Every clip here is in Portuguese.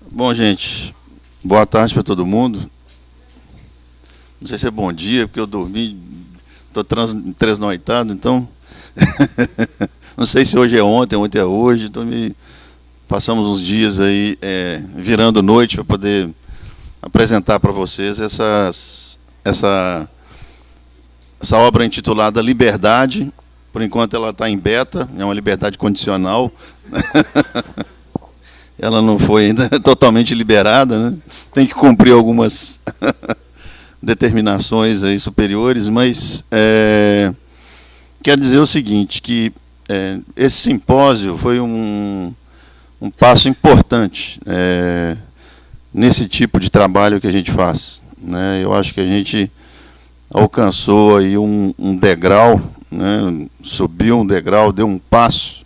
Bom, gente, boa tarde para todo mundo. Não sei se é bom dia, porque eu dormi, estou tresnoitado, então... Não sei se hoje é ontem é hoje, então passamos uns dias aí virando noite para poder apresentar para vocês essa obra intitulada Liberdade. Por enquanto ela está em beta, é uma liberdade condicional. Ela não foi ainda totalmente liberada, né? Tem que cumprir algumas determinações aí superiores, mas quero dizer o seguinte, que esse simpósio foi um passo importante nesse tipo de trabalho que a gente faz, né? Eu acho que a gente alcançou aí um degrau, né? Subiu um degrau, deu um passo,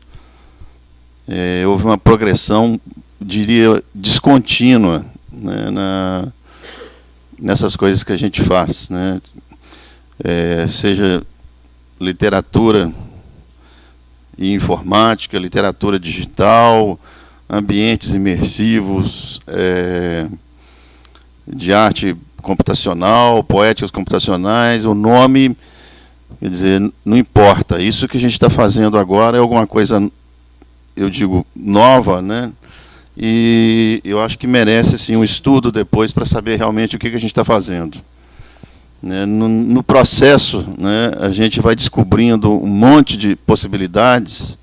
houve uma progressão, diria, descontínua, né, nessas coisas que a gente faz, né? Seja literatura e informática, literatura digital, ambientes imersivos, de arte computacional, poéticas computacionais, o nome, quer dizer, não importa. Isso que a gente está fazendo agora é alguma coisa, eu digo, nova, né? E eu acho que merece assim, um estudo depois para saber realmente o que a gente está fazendo. No processo, né, a gente vai descobrindo um monte de possibilidades,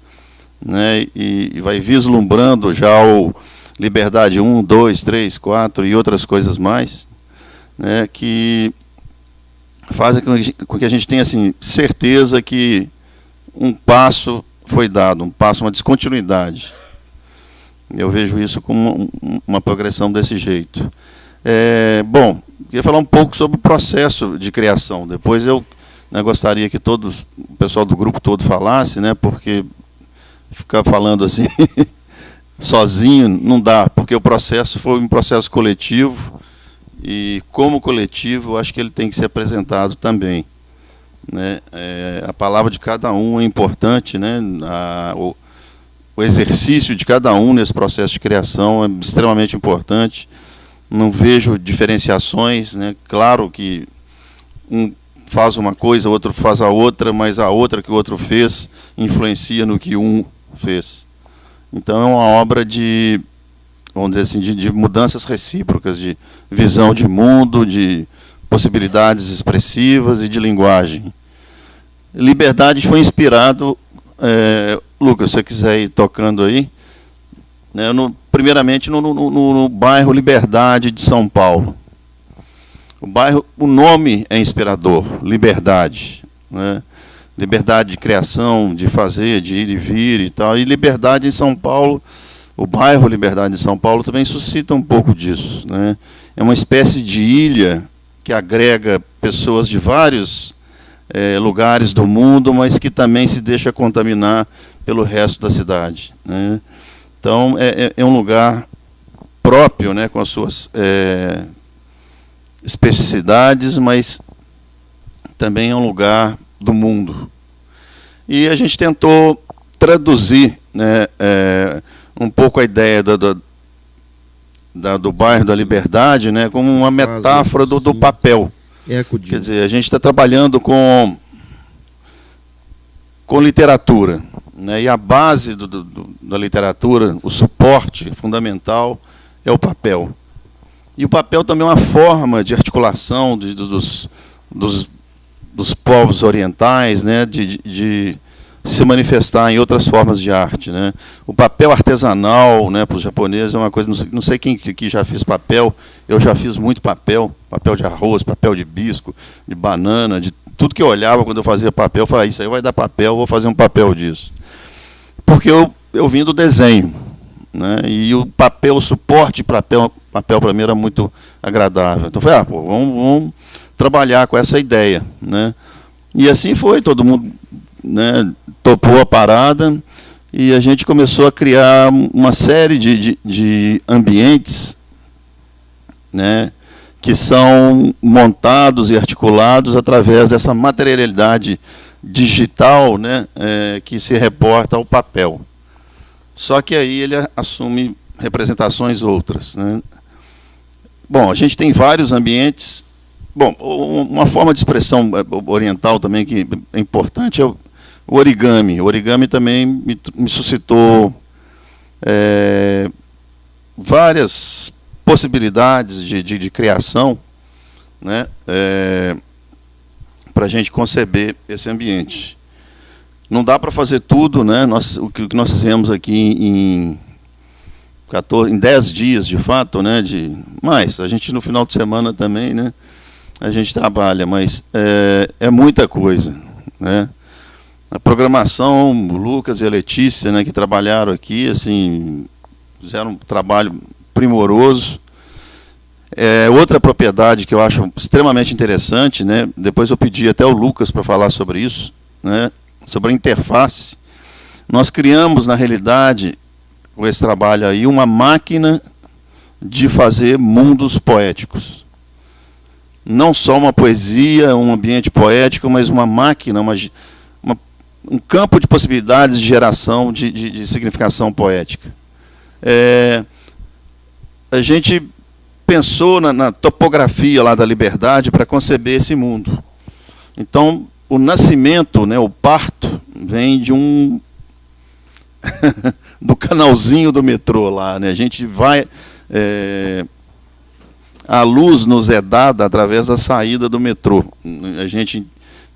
né, e vai vislumbrando já o Liberdade 1, 2, 3, 4 e outras coisas mais, né, que fazem com que a gente tenha assim, certeza que um passo foi dado, um passo, uma descontinuidade. Eu vejo isso como uma progressão desse jeito. Bom, queria falar um pouco sobre o processo de criação. Depois eu gostaria que o pessoal do grupo todo falasse, né, porque ficar falando assim sozinho não dá, porque o processo foi um processo coletivo e, como coletivo, acho que ele tem que ser apresentado também, né? A palavra de cada um é importante, né? O exercício de cada um nesse processo de criação é extremamente importante. Não vejo diferenciações, né? Claro que um faz uma coisa, o outro faz a outra, mas a outra que o outro fez influencia no que um fez. Então é uma obra de, vamos dizer assim, de mudanças recíprocas, de visão de mundo, de possibilidades expressivas e de linguagem. Liberdade foi inspirado... Lucas, se você quiser ir tocando aí, né, primeiramente no bairro Liberdade de São Paulo. O nome é inspirador, Liberdade, né? Liberdade de criação, de fazer, de ir e vir e tal. E Liberdade em São Paulo, o bairro Liberdade de São Paulo também suscita um pouco disso, né? É uma espécie de ilha que agrega pessoas de vários lugares do mundo, mas que também se deixa contaminar pelo resto da cidade, né? Então, é um lugar próprio, né, com as suas especificidades, mas também é um lugar do mundo. E a gente tentou traduzir, né, um pouco a ideia do bairro da Liberdade, né, como uma metáfora do papel. Quer dizer, a gente está trabalhando com literatura, né? E a base da literatura, o suporte fundamental é o papel. E o papel também é uma forma de articulação dos povos orientais, né? de se manifestar em outras formas de arte, né? O papel artesanal, né, para os japoneses é uma coisa, não sei quem que já fez papel, eu já fiz muito papel de arroz, papel de bisco, de banana, de tudo que eu olhava quando eu fazia papel, eu falava, isso aí vai dar papel, vou fazer um papel disso. Porque eu vim do desenho, né, e o papel, o suporte de papel para mim era muito agradável. Então eu falei, vamos trabalhar com essa ideia, né? E assim foi, todo mundo, né, topou a parada e a gente começou a criar uma série de ambientes, né, que são montados e articulados através dessa materialidade digital, né, que se reporta ao papel. Só que aí ele assume representações outras, né? Bom, a gente tem vários ambientes. Bom, uma forma de expressão oriental também que é importante é o origami. O origami também me suscitou várias possibilidades de criação, né, para a gente conceber esse ambiente. Não dá para fazer tudo, né? O que nós fizemos aqui em 10 dias, de fato, né? Mas a gente no final de semana também, né? A gente trabalha, mas é muita coisa, né? A programação, o Lucas e a Letícia, né, que trabalharam aqui, assim, fizeram um trabalho primoroso. Outra propriedade que eu acho extremamente interessante, né? Depois eu pedi até o Lucas para falar sobre isso, né? Sobre a interface. Nós criamos, na realidade, com esse trabalho aí, uma máquina de fazer mundos poéticos. Não só uma poesia, um ambiente poético, mas uma máquina, um campo de possibilidades de geração de significação poética. A gente pensou na topografia lá da liberdade para conceber esse mundo. Então, o nascimento, né, o parto, vem de do canalzinho do metrô lá, né? A gente vai... a luz nos é dada através da saída do metrô.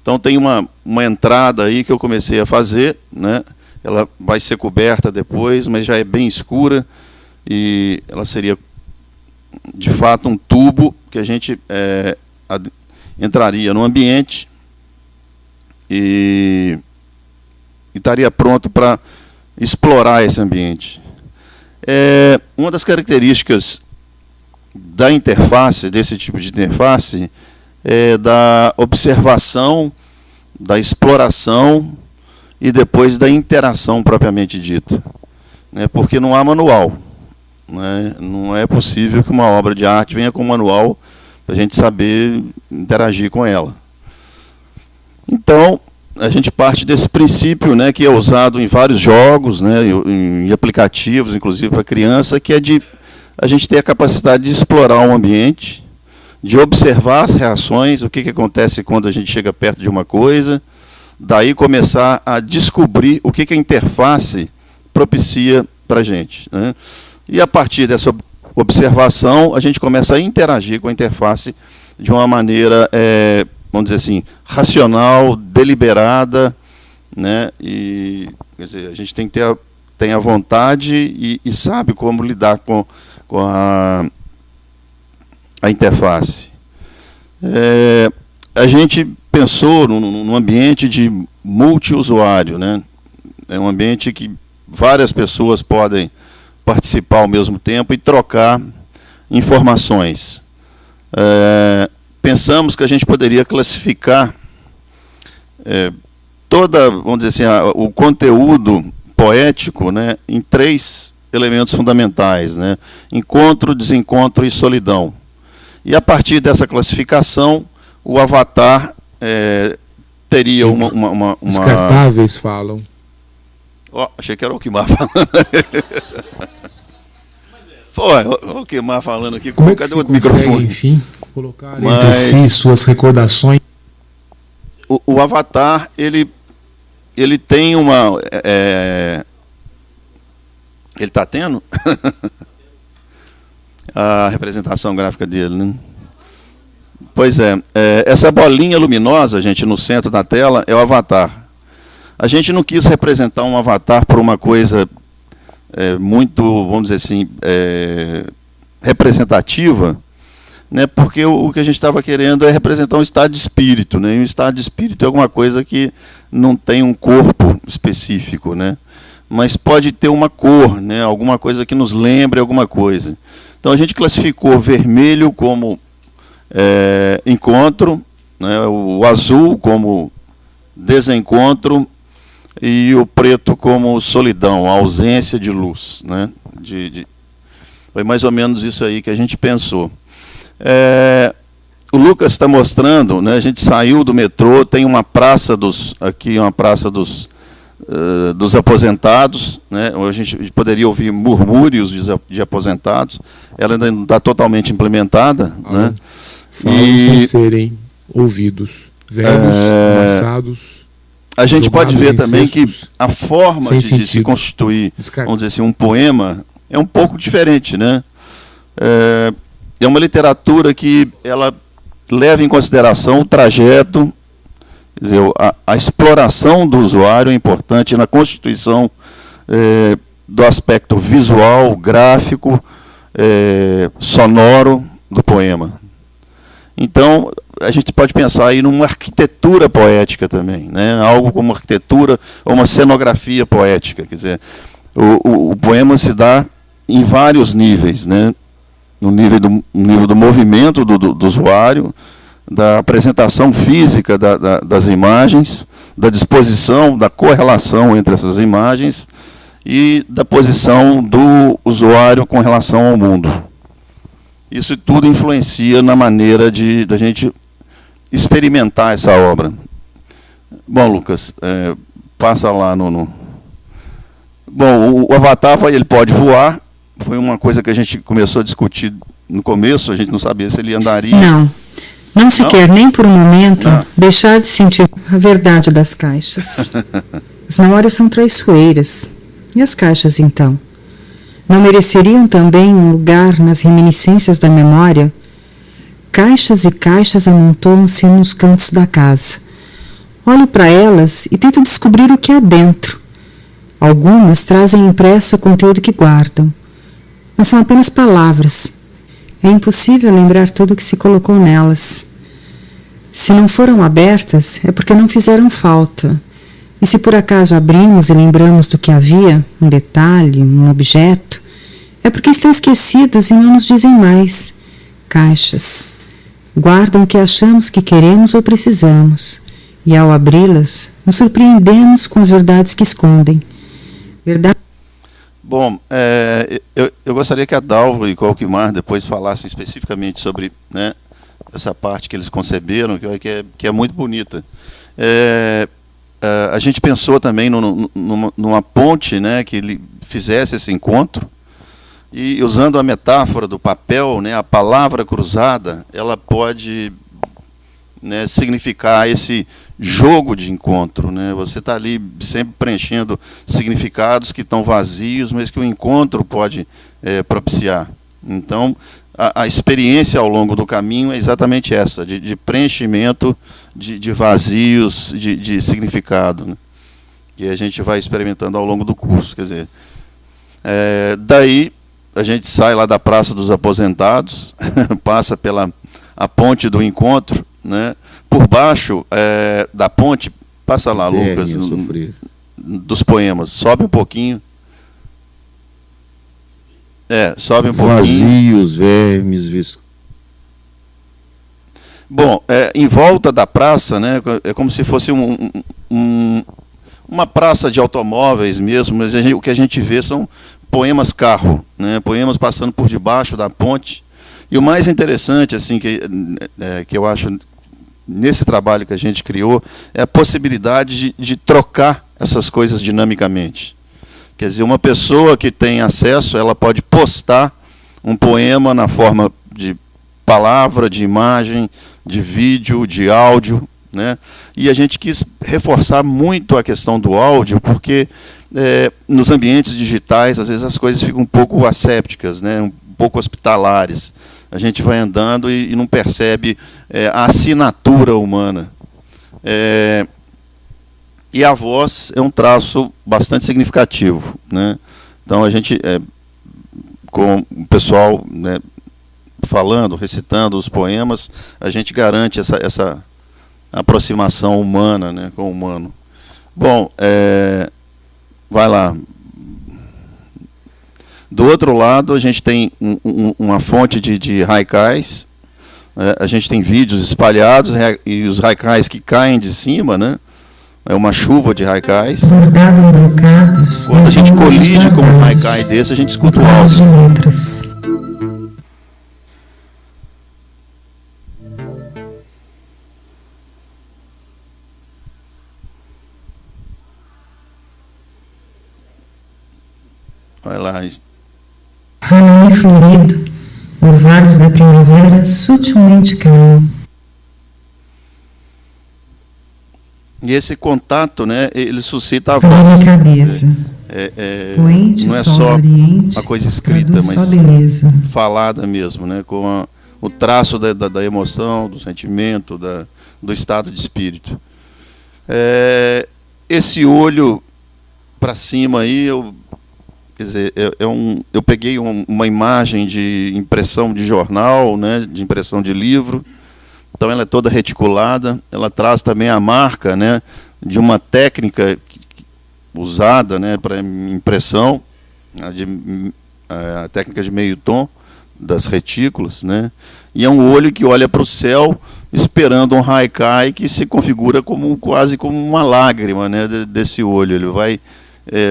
Então tem uma entrada aí que eu comecei a fazer, né? Ela vai ser coberta depois, mas já é bem escura, e ela seria, de fato, um tubo que a gente entraria no ambiente e estaria pronto para explorar esse ambiente. Uma das características da interface, desse tipo de interface, da observação, da exploração e depois da interação propriamente dita, né? Porque não há manual, né? Não é possível que uma obra de arte venha com um manual para a gente saber interagir com ela. Então, a gente parte desse princípio, né, que é usado em vários jogos, né, em aplicativos, inclusive para criança, que é de a gente ter a capacidade de explorar um ambiente, de observar as reações, o que acontece quando a gente chega perto de uma coisa, daí começar a descobrir o que a interface propicia para a gente, né? E a partir dessa observação, a gente começa a interagir com a interface de uma maneira, vamos dizer assim, racional, deliberada, né? E, quer dizer, a gente tem que ter a vontade e sabe como lidar com a interface. A gente pensou num ambiente de multiusuário, né? É um ambiente que várias pessoas podem participar ao mesmo tempo e trocar informações. Pensamos que a gente poderia classificar vamos dizer assim, o conteúdo poético, né, em 3 elementos fundamentais, né? Encontro, desencontro e solidão. E a partir dessa classificação, o avatar teria uma... Descartáveis falam. Achei que era o Alquimar falando. Pô, o Alquimar falando aqui. Como cadê o outro microfone? Enfim, colocar entre si suas recordações. O avatar, ele tem uma... ele está tendo? A representação gráfica dele, né? Pois essa bolinha luminosa, gente, no centro da tela, é o avatar. A gente não quis representar um avatar por uma coisa muito, vamos dizer assim, representativa, né? Porque o que a gente estava querendo é representar um estado de espírito, né? E um estado de espírito é alguma coisa que não tem um corpo específico, né? Mas pode ter uma cor, né? Alguma coisa que nos lembre alguma coisa. Então a gente classificou vermelho como encontro, né? O azul como desencontro e o preto como solidão, ausência de luz, né? Foi mais ou menos isso aí que a gente pensou. O Lucas está mostrando, né? A gente saiu do metrô, tem uma praça dos aposentados, né? A gente poderia ouvir murmúrios de aposentados. Ela ainda não está totalmente implementada, né? Sem serem ouvidos, velhos, amassados. A gente pode ver também que a forma de se constituir, vamos dizer assim, um poema é um pouco diferente, né? É uma literatura que ela leva em consideração o trajeto, quer dizer, a exploração do usuário é importante na constituição do aspecto visual, gráfico, sonoro do poema. Então, a gente pode pensar aí numa arquitetura poética também, né? Algo como uma arquitetura ou uma cenografia poética. Quer dizer, o poema se dá em vários níveis, né? No nível do movimento do usuário, da apresentação física das imagens, da disposição, da correlação entre essas imagens e da posição do usuário com relação ao mundo. Isso tudo influencia na maneira da gente experimentar essa obra. Bom, Lucas, passa lá no... Bom, o Avatar ele pode voar, foi uma coisa que a gente começou a discutir no começo, a gente não sabia se ele andaria. Não se quer nem por um momento deixar de sentir a verdade das caixas. As memórias são traiçoeiras. E as caixas, então? Não mereceriam também um lugar nas reminiscências da memória? Caixas e caixas amontoam-se nos cantos da casa. Olho para elas e tento descobrir o que há dentro. Algumas trazem impresso o conteúdo que guardam, mas são apenas palavras. É impossível lembrar tudo o que se colocou nelas. Se não foram abertas, é porque não fizeram falta. E se por acaso abrimos e lembramos do que havia, um detalhe, um objeto, é porque estão esquecidos e não nos dizem mais. Caixas. Guardam o que achamos que queremos ou precisamos. E ao abri-las, nos surpreendemos com as verdades que escondem. Verdade. Bom, eu gostaria que a Dalva e o Alquimar depois falassem especificamente sobre, né, essa parte que eles conceberam, que é muito bonita. A gente pensou também numa ponte, né, que ele fizesse esse encontro, e usando a metáfora do papel, né, a palavra cruzada, ela pode, né, significar esse jogo de encontro, né? Você está ali sempre preenchendo significados que estão vazios, mas que o encontro pode propiciar. Então, a experiência ao longo do caminho é exatamente essa, de preenchimento de vazios de significado, né? Que a gente vai experimentando ao longo do curso. Quer dizer, daí a gente sai lá da Praça dos Aposentados, passa pela a ponte do encontro, né? Por baixo da ponte, passa lá, Lucas, dos poemas, sobe um pouquinho. Sobe um pouquinho. Vazios, vermes, Bom, em volta da praça, né, é como se fosse uma praça de automóveis mesmo, mas o que a gente vê são poemas carro, né, poemas passando por debaixo da ponte. E o mais interessante, assim, que eu acho nesse trabalho que a gente criou, é a possibilidade de trocar essas coisas dinamicamente. Quer dizer, uma pessoa que tem acesso, ela pode postar um poema na forma de palavra, de imagem, de vídeo, de áudio, né? E a gente quis reforçar muito a questão do áudio, porque nos ambientes digitais, às vezes as coisas ficam um pouco assépticas, né? Um pouco hospitalares. A gente vai andando e não percebe a assinatura humana. E a voz é um traço bastante significativo, né? Então a gente, com o pessoal, né, falando, recitando os poemas, a gente garante essa aproximação humana, né, com o humano. Bom, vai lá. Do outro lado, a gente tem uma fonte de haikais, a gente tem vídeos espalhados, e os haikais que caem de cima, né? É uma chuva de haikais. Quando a gente colide com um haikai desse, a gente escuta o áudio. Vai lá. Ramone florido, orvalhos da primavera sutilmente caem. E esse contato, né, ele suscita a voz. Delicadeza. Não é só uma coisa escrita, mas falada mesmo, né, com o traço da emoção, do sentimento, do estado de espírito. Esse olho para cima aí, quer dizer, eu peguei uma imagem de impressão de jornal, né, de impressão de livro. Então ela é toda reticulada, ela traz também a marca, né, de uma técnica usada, né, para impressão, a técnica de meio tom das retículas, né, e é um olho que olha para o céu esperando um haikai que se configura quase como uma lágrima, né, desse olho. Ele vai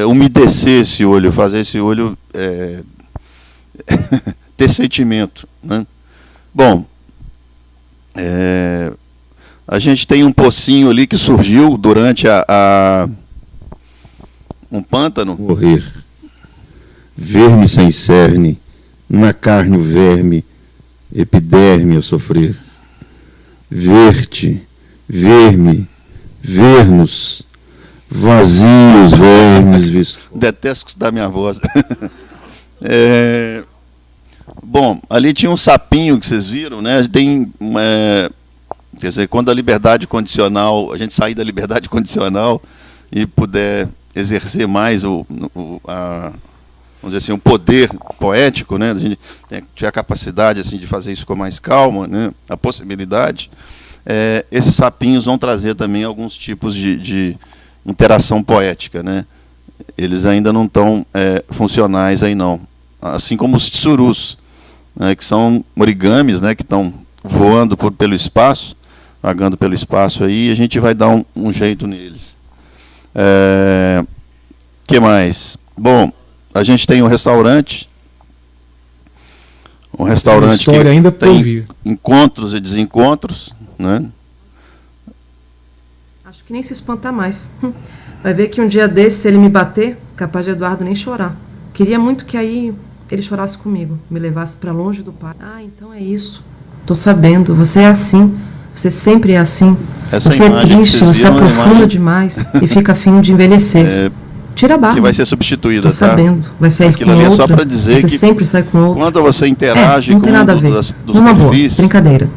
umedecer esse olho, fazer esse olho ter sentimento, né. Bom, a gente tem um pocinho ali que surgiu durante um pântano. Morrer. Verme sem cerne, na carne o verme, epiderme a sofrer. Ver-te, ver-me, ver-nos, vazios vermes viscosos. Detesto estudar minha voz. Bom, ali tinha um sapinho que vocês viram, né? Quer dizer, quando a liberdade condicional, a gente sair da liberdade condicional e puder exercer mais vamos dizer assim, um poder poético, né? A gente tiver a capacidade assim de fazer isso com mais calma, né? A possibilidade, esses sapinhos vão trazer também alguns tipos de interação poética, né? Eles ainda não estão funcionais aí não, assim como os tsurus, né, que são origamis, né, que estão voando pelo espaço, vagando pelo espaço aí, e a gente vai dar um jeito neles. Que mais? Bom, a gente tem um restaurante que ainda tem encontros e desencontros, né? Acho que nem se espantar mais. Vai ver que um dia desse, se ele me bater, capaz de Eduardo nem chorar. Queria muito que aí ele chorasse comigo, me levasse para longe do pai. Ah, então é isso. Tô sabendo, você é assim. Você sempre é assim. Você é triste, você aprofunda demais e fica afim de envelhecer. Tira a barba. Que vai ser substituída, tô sabendo. Vai sair aquilo com ali outra. É só para dizer você que sempre sai com outra. Quando você interage não com tem nada a ver. dos Uma boa, perfis, brincadeira.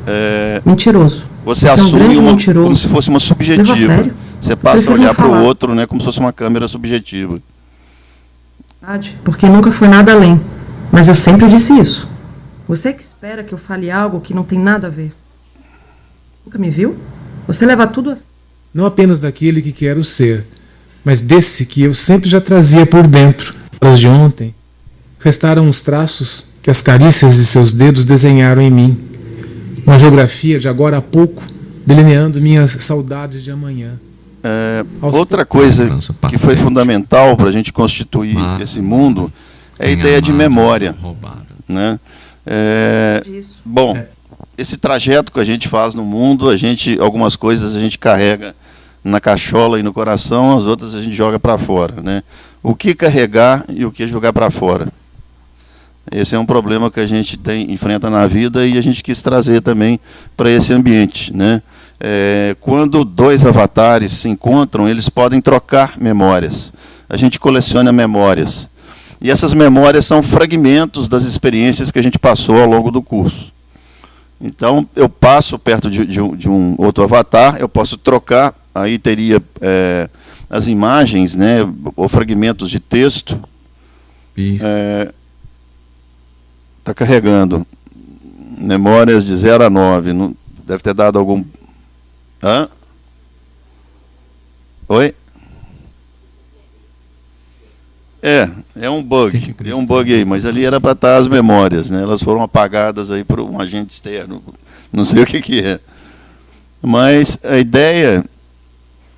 Mentiroso. Você assume é como se fosse uma subjetiva. Você passa a olhar para o outro, né, como se fosse uma câmera subjetiva. Porque nunca foi nada além. Mas eu sempre disse isso. Você que espera que eu fale algo que não tem nada a ver. Nunca me viu? Você leva tudo assim. Não apenas daquele que quero ser, mas desse que eu sempre já trazia por dentro. As de ontem. Restaram os traços que as carícias de seus dedos desenharam em mim. Uma geografia de agora a pouco, delineando minhas saudades de amanhã. Outra coisa que foi fundamental para a gente constituir esse mundo é a ideia de memória, né? Bom, esse trajeto que a gente faz no mundo, algumas coisas a gente carrega na cachola e no coração, as outras a gente joga para fora, né? O que carregar e o que jogar para fora? Esse é um problema que a gente enfrenta na vida e a gente quis trazer também para esse ambiente, né? Quando dois avatares se encontram, eles podem trocar memórias. A gente coleciona memórias. E essas memórias são fragmentos das experiências que a gente passou ao longo do curso. Então, eu passo perto de um outro avatar, eu posso trocar, aí teria as imagens, né, ou fragmentos de texto. Está carregando. Memórias de 0 a 9. Não, deve ter dado algum... Hã? Oi? É um bug. Tem um bug aí, mas ali era para estar as memórias, né? Elas foram apagadas aí por um agente externo. Não sei o que é. Mas a ideia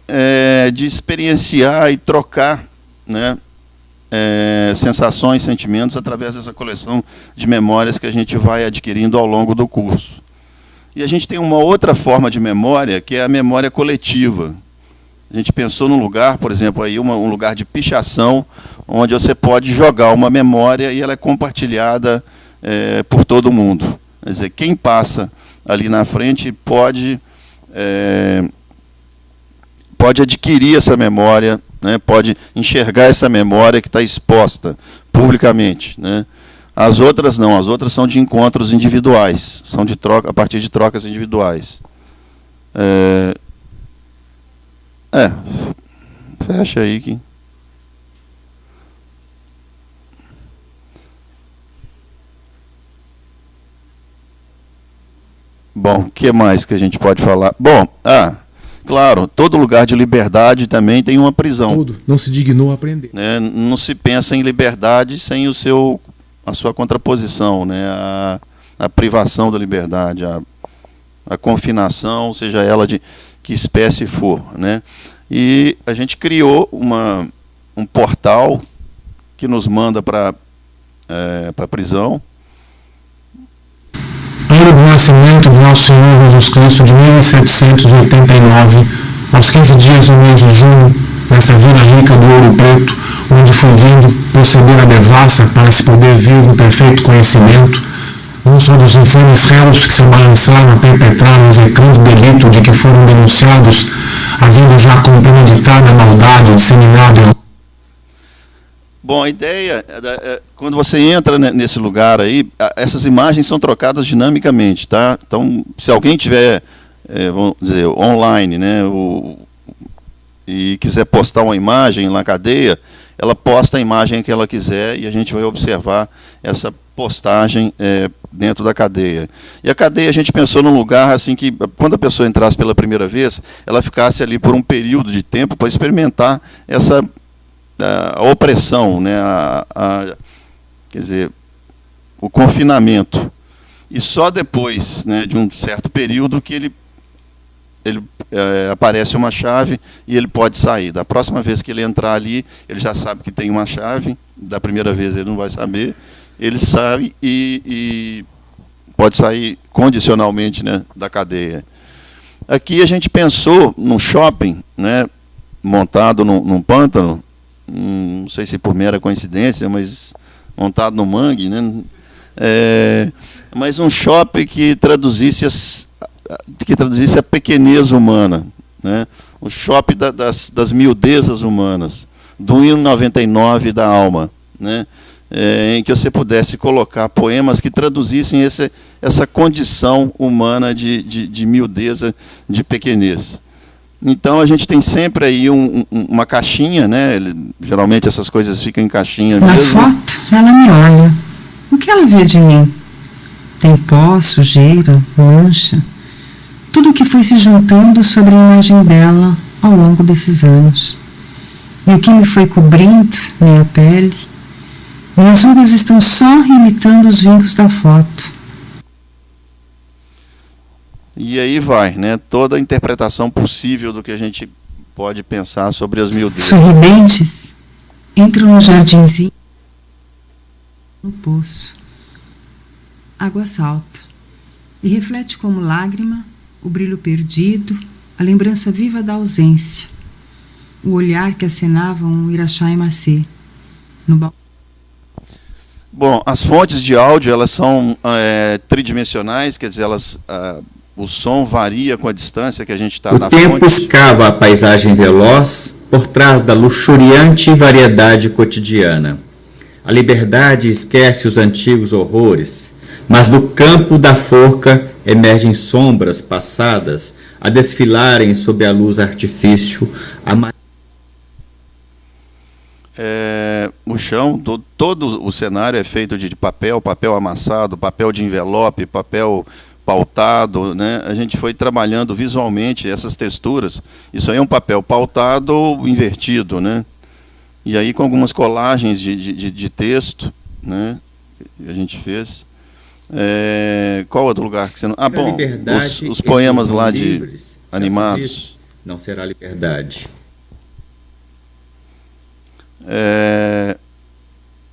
é de experienciar e trocar, né? Sensações, sentimentos através dessa coleção de memórias que a gente vai adquirindo ao longo do curso. E a gente tem uma outra forma de memória, que é a memória coletiva, A gente pensou num lugar, por exemplo, aí um lugar de pichação, onde você pode jogar uma memória e ela é compartilhada por todo mundo. Quer dizer, quem passa ali na frente pode adquirir essa memória, né, pode enxergar essa memória que está exposta publicamente, né. As outras não, as outras são de encontros individuais, são de troca, a partir de trocas individuais. Fecha aí que... Bom, o que mais que a gente pode falar? Bom, claro, todo lugar de liberdade também tem uma prisão. Tudo, não se dignou a aprender. Né? Não se pensa em liberdade sem a sua contraposição, né? A privação da liberdade, a confinação, seja ela de que espécie for, né? E a gente criou um portal que nos manda para a prisão. Ano do nascimento de Nosso Senhor Jesus Cristo, de 1789, aos 15 dias do mês de junho, nessa vila rica do Ouro Preto, onde foi vindo proceder a devassa para se poder vir no perfeito conhecimento, um só dos infames réus que se balançaram a perpetrar o execrando delito de que foram denunciados, havendo já com premeditada maldade disseminada. Bom, a ideia, quando você entra nesse lugar aí, essas imagens são trocadas dinamicamente, tá? Então, se alguém tiver, vamos dizer, online, né, e quiser postar uma imagem na cadeia, ela posta a imagem que ela quiser e a gente vai observar essa postagem dentro da cadeia. E a cadeia a gente pensou num lugar assim que, quando a pessoa entrasse pela primeira vez, ela ficasse ali por um período de tempo para experimentar essa a opressão, né, quer dizer, o confinamento. E só depois, né, de um certo período que ele aparece uma chave e ele pode sair. Da próxima vez que ele entrar ali, ele já sabe que tem uma chave. Da primeira vez ele não vai saber. Ele sabe e pode sair condicionalmente, né, da cadeia. Aqui a gente pensou num shopping, né, montado num pântano, não sei se por mera coincidência, mas montado no mangue, né? Mas um shopping que traduzisse a pequenez humana, né? O shopping das miudezas humanas, do 1,99 da alma, né? Em que você pudesse colocar poemas que traduzissem essa condição humana de miudeza, de pequenez. Então, a gente tem sempre aí uma caixinha, né? Geralmente essas coisas ficam em caixinha mesmo. Na foto, ela me olha. O que ela vê de mim? Tem pó, sujeira, mancha. Tudo o que foi se juntando sobre a imagem dela ao longo desses anos. E o que me foi cobrindo minha pele. Minhas rugas estão só imitando os vincos da foto. E aí vai, né? Toda a interpretação possível do que a gente pode pensar sobre as miudezas. Sorridentes, entram no jardinzinho, no poço. Água salta e reflete como lágrima o brilho perdido, a lembrança viva da ausência, o olhar que acenava um Irachá e Macê. Bom, as fontes de áudio, elas são tridimensionais, quer dizer, o som varia com a distância que a gente está na fonte. O tempo escava a paisagem veloz por trás da luxuriante variedade cotidiana. A liberdade esquece os antigos horrores, mas do campo da forca emergem sombras passadas a desfilarem sob a luz artifício. O chão, todo o cenário é feito de papel amassado, papel de envelope, papel pautado, né? A gente foi trabalhando visualmente essas texturas. Isso aí é um papel pautado ou invertido, né? E aí com algumas colagens de texto, né? Que a gente fez. Qual outro lugar que você não... bom, os poemas lá de animados. Não será liberdade.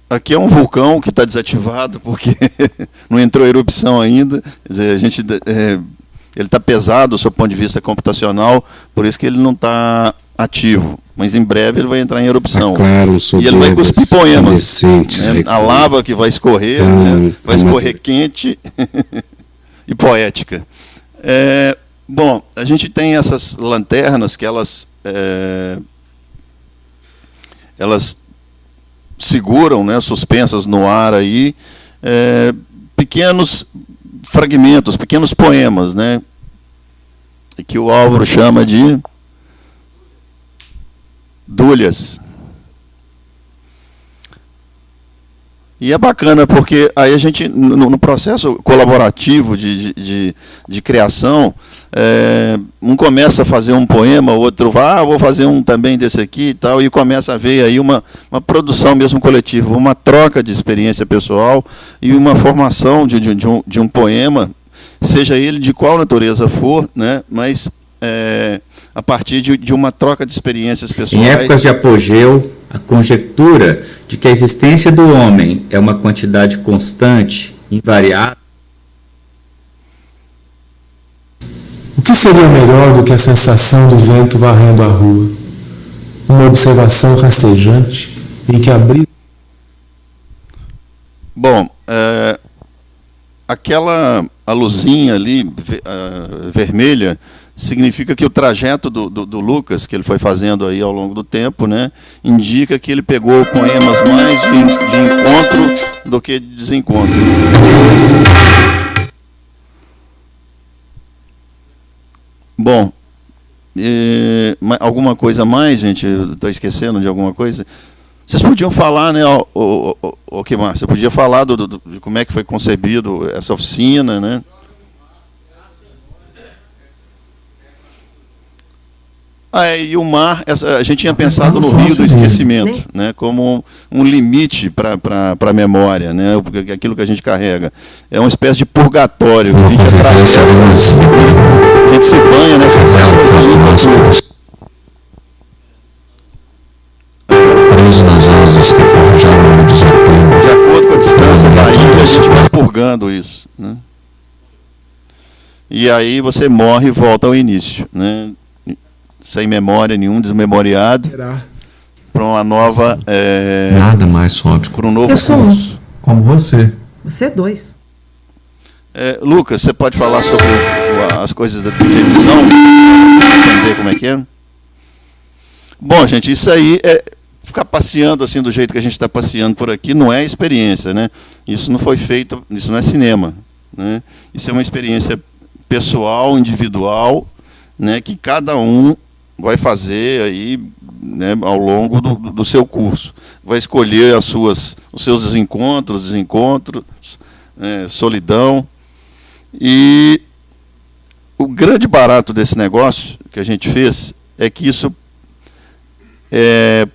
Aqui é um vulcão que está desativado porque não entrou erupção ainda. Quer dizer, ele está pesado do seu ponto de vista computacional, por isso que ele não está ativo, mas em breve ele vai entrar em erupção. E ele vai cuspir poemas. Né? A lava que vai escorrer, né? Vai escorrer quente e poética. Bom, a gente tem essas lanternas que elas seguram, né, suspensas no ar aí, pequenos fragmentos, pequenos poemas, né, que o Álvaro chama de dúlias. E é bacana porque aí a gente, no processo colaborativo de criação, um começa a fazer um poema, o outro vai, vou fazer um também desse aqui e tal, e começa a ver aí uma produção mesmo coletiva, uma troca de experiência pessoal e uma formação de um poema, seja ele de qual natureza for, né, mas a partir de uma troca de experiências pessoais. Em épocas de apogeu, a conjectura de que a existência do homem é uma quantidade constante, invariável. O que seria melhor do que a sensação do vento varrendo a rua? Uma observação rastejante em que a brisa... Bom, a luzinha ali, vermelha, significa que o trajeto do Lucas, que ele foi fazendo aí ao longo do tempo, né, indica que ele pegou poemas mais de encontro do que de desencontro. Bom, alguma coisa mais, gente? Estou esquecendo de alguma coisa? Vocês podiam falar, né, o que mais? Você podia falar de como é que foi concebido essa oficina, né? E o mar, a gente tinha pensado no rio do esquecimento, né, como um limite para a memória, né, aquilo que a gente carrega. É uma espécie de purgatório que a gente atravessa, a gente se banha nessas águas. Preso nas asas que forjaram o desapego. De acordo com a distância da ilha, a gente vai purgando isso, né? E aí você morre e volta ao início, né? Sem memória nenhum, desmemoriado, para uma nova... Nada mais sóbrio. Para um novo curso. Como você. Você é 2. Lucas, você pode falar sobre as coisas da edição? Entender como é que é? Bom, gente, isso aí ficar passeando assim do jeito que a gente está passeando por aqui não é experiência, né? Isso não foi feito, isso não é cinema, né? Isso é uma experiência pessoal, individual, né, que cada um vai fazer aí, né, ao longo do seu curso. Vai escolher os seus desencontros, solidão. E o grande barato desse negócio que a gente fez é que isso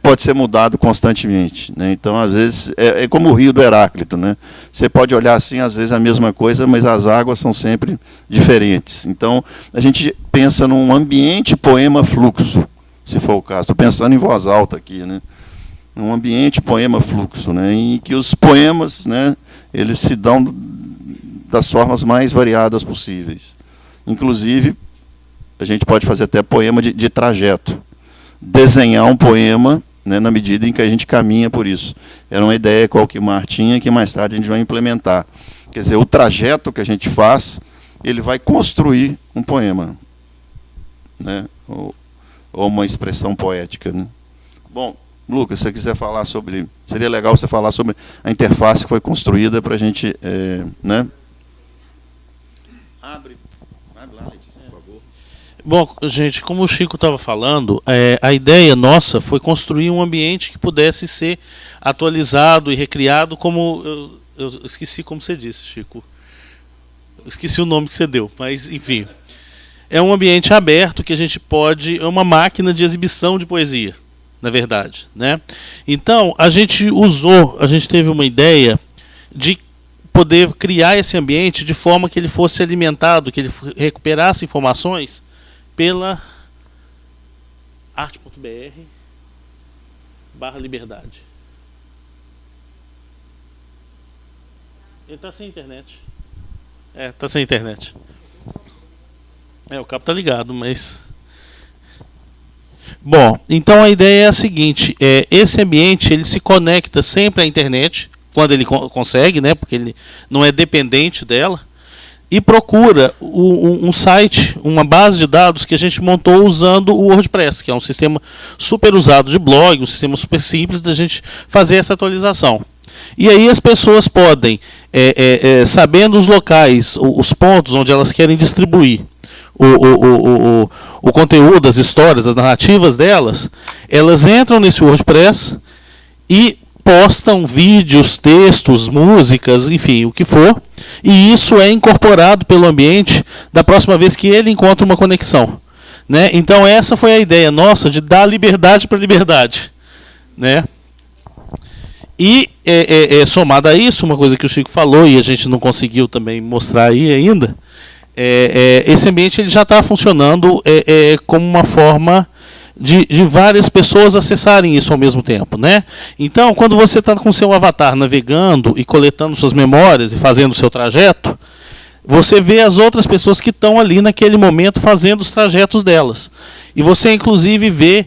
pode ser mudado constantemente, né? Então, às vezes, é como o rio do Heráclito, né? Você pode olhar assim, às vezes, a mesma coisa, mas as águas são sempre diferentes. Então, a gente pensa num ambiente poema fluxo, se for o caso. Estou pensando em voz alta aqui, né? Um ambiente poema fluxo, né? Em que os poemas, né, eles se dão das formas mais variadas possíveis. Inclusive, a gente pode fazer até poema de trajeto. Desenhar um poema, né, na medida em que a gente caminha por isso. Era uma ideia que o Alquimar tinha, que mais tarde a gente vai implementar. Quer dizer, o trajeto que a gente faz, ele vai construir um poema, né, ou uma expressão poética, né? Bom, Lucas, se você quiser falar sobre... Seria legal você falar sobre a interface que foi construída para a gente... né? Abre lá, Letícia, por favor. Bom, gente, como o Chico estava falando, a ideia nossa foi construir um ambiente que pudesse ser atualizado e recriado como... Eu esqueci como você disse, Chico. Eu esqueci o nome que você deu, mas enfim. É um ambiente aberto que a gente pode... É uma máquina de exibição de poesia, na verdade, né? Então, a gente teve uma ideia de poder criar esse ambiente de forma que ele fosse alimentado, que ele recuperasse informações pela arte.br/liberdade. Ele está sem internet. Está sem internet. O cabo está ligado, mas... Bom, então a ideia é a seguinte, esse ambiente ele se conecta sempre à internet, quando ele consegue, né, porque ele não é dependente dela, e procura um site, uma base de dados que a gente montou usando o WordPress, que é um sistema super usado de blog, um sistema super simples da gente fazer essa atualização. E aí as pessoas podem, sabendo os locais, os pontos onde elas querem distribuir o conteúdo, as histórias, as narrativas delas, elas entram nesse WordPress e postam vídeos, textos, músicas, enfim, o que for, e isso é incorporado pelo ambiente da próxima vez que ele encontra uma conexão, né? Então essa foi a ideia nossa de dar liberdade para liberdade, né? E somado a isso, uma coisa que o Chico falou e a gente não conseguiu também mostrar aí ainda, esse ambiente ele já está funcionando como uma forma de várias pessoas acessarem isso ao mesmo tempo, né? Então, quando você está com o seu avatar navegando e coletando suas memórias e fazendo o seu trajeto, você vê as outras pessoas que estão ali naquele momento fazendo os trajetos delas. E você, inclusive, vê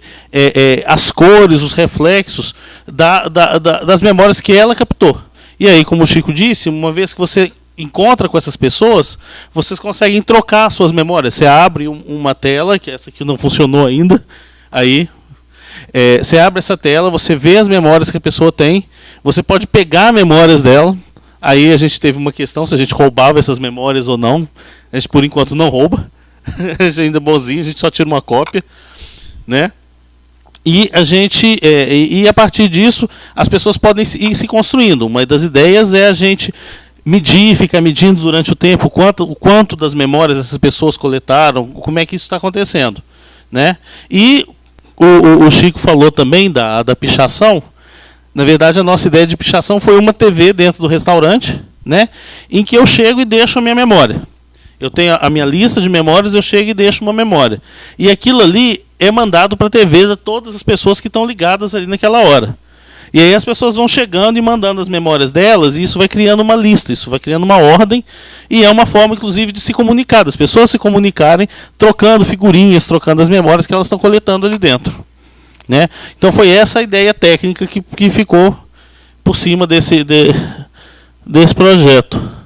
as cores, os reflexos das memórias que ela captou. E aí, como o Chico disse, uma vez que você encontra com essas pessoas, vocês conseguem trocar suas memórias. Você abre uma tela, que essa aqui não funcionou ainda, aí você abre essa tela, você vê as memórias que a pessoa tem, você pode pegar memórias dela. Aí a gente teve uma questão se a gente roubava essas memórias ou não. A gente por enquanto não rouba. A gente ainda é bonzinho, a gente só tira uma cópia, né? E a gente e a partir disso as pessoas podem ir se construindo. Uma das ideias é a gente ficar medindo durante o tempo o quanto das memórias essas pessoas coletaram, como é que isso está acontecendo, né? E o Chico falou também da pichação. Na verdade, a nossa ideia de pichação foi uma TV dentro do restaurante, né, em que eu chego e deixo a minha memória. Eu tenho a minha lista de memórias, eu chego e deixo uma memória. E aquilo ali é mandado para a TV de todas as pessoas que estão ligadas ali naquela hora. E aí as pessoas vão chegando e mandando as memórias delas, e isso vai criando uma lista, isso vai criando uma ordem, e é uma forma, inclusive, de se comunicar, das pessoas se comunicarem, trocando figurinhas, trocando as memórias que elas estão coletando ali dentro, né? Então foi essa a ideia técnica que ficou por cima desse projeto.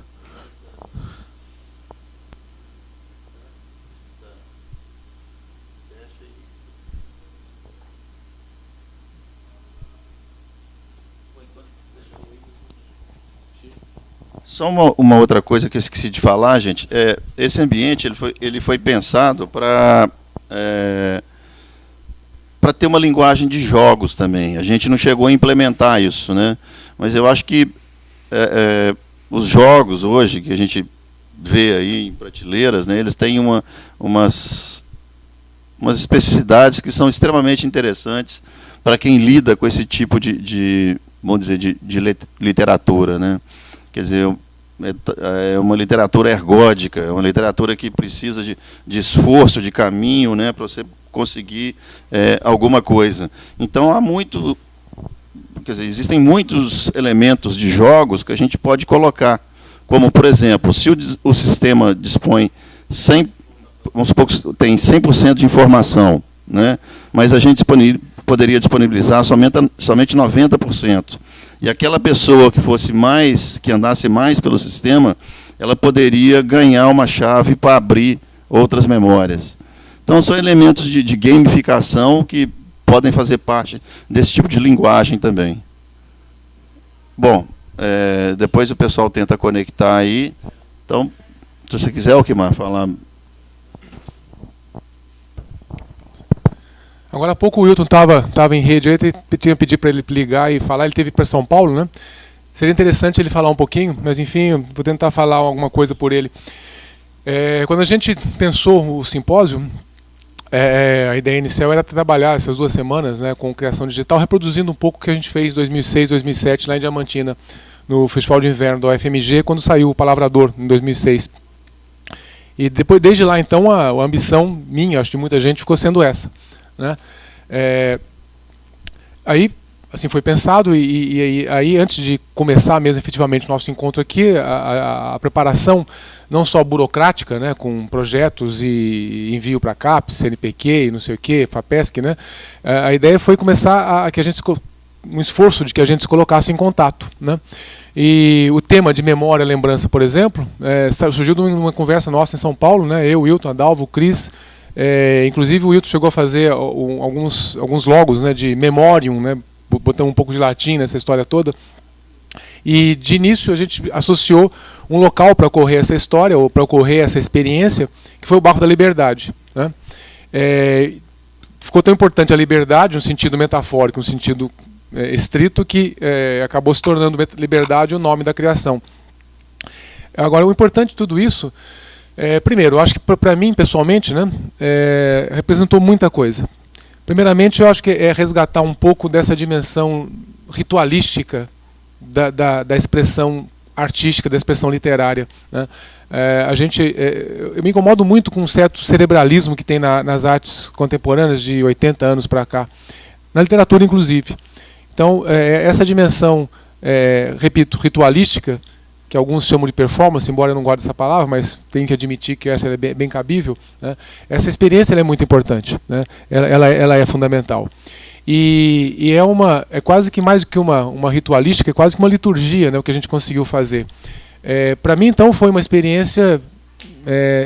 Só uma outra coisa que eu esqueci de falar, gente. Esse ambiente ele foi pensado para ter uma linguagem de jogos também. A gente não chegou a implementar isso, né? Mas eu acho que os jogos hoje que a gente vê aí em prateleiras, né, eles têm umas especificidades que são extremamente interessantes para quem lida com esse tipo vamos dizer, de literatura, né? Quer dizer, é uma literatura ergódica, é uma literatura que precisa de esforço, de caminho, né, para você conseguir alguma coisa. Então quer dizer, existem muitos elementos de jogos que a gente pode colocar, como, por exemplo, se o sistema dispõe vamos supor que tem 100% de informação, né, mas a gente poderia disponibilizar somente 90%. E aquela pessoa que andasse mais pelo sistema, ela poderia ganhar uma chave para abrir outras memórias. Então, são elementos de gamificação que podem fazer parte desse tipo de linguagem também. Bom, depois o pessoal tenta conectar aí. Então, se você quiser, Alquimar, falar. Agora há pouco o Wilton estava em rede, eu tinha pedido para ele ligar e falar, ele teve para São Paulo, né? Seria interessante ele falar um pouquinho, mas enfim, vou tentar falar alguma coisa por ele. Quando a gente pensou o simpósio, a ideia inicial era trabalhar essas 2 semanas, né, com criação digital, reproduzindo um pouco o que a gente fez em 2006, 2007, lá em Diamantina, no Festival de Inverno da UFMG, quando saiu o Palavrador, em 2006. E depois, desde lá, então, a ambição minha, acho que de muita gente, ficou sendo essa, né? Aí assim foi pensado, e aí antes de começar mesmo efetivamente o nosso encontro aqui, a preparação não só burocrática, né, com projetos e envio para a CAPES, CNPq, não sei o que, FAPESC, né, a ideia foi começar que a gente, um esforço de que a gente se colocasse em contato, né. E o tema de memória e lembrança, por exemplo, surgiu de uma conversa nossa em São Paulo, né, eu, Wilton, Adalvo, o Cris, inclusive o Wilton chegou a fazer alguns logos, né, de memorium, né, botando um pouco de latim nessa história toda. E de início a gente associou um local para ocorrer essa história, ou para ocorrer essa experiência, que foi o Bairro da Liberdade, né? Ficou tão importante a liberdade, no sentido metafórico, no sentido estrito, que acabou se tornando liberdade o nome da criação. Agora, o importante de tudo isso, primeiro, eu acho que para mim, pessoalmente, né, representou muita coisa. Primeiramente, eu acho que é resgatar um pouco dessa dimensão ritualística da expressão artística, da expressão literária, né? Eu me incomodo muito com um certo cerebralismo que tem nas artes contemporâneas de 80 anos para cá, na literatura inclusive. Então, essa dimensão, repito, ritualística, que alguns chamam de performance, embora eu não goste dessa palavra, mas tenho que admitir que essa é bem cabível, né? Essa experiência ela é muito importante, né? Ela é fundamental. E é quase que mais do que uma ritualística, é quase que uma liturgia, né, o que a gente conseguiu fazer. Para mim, então, foi uma experiência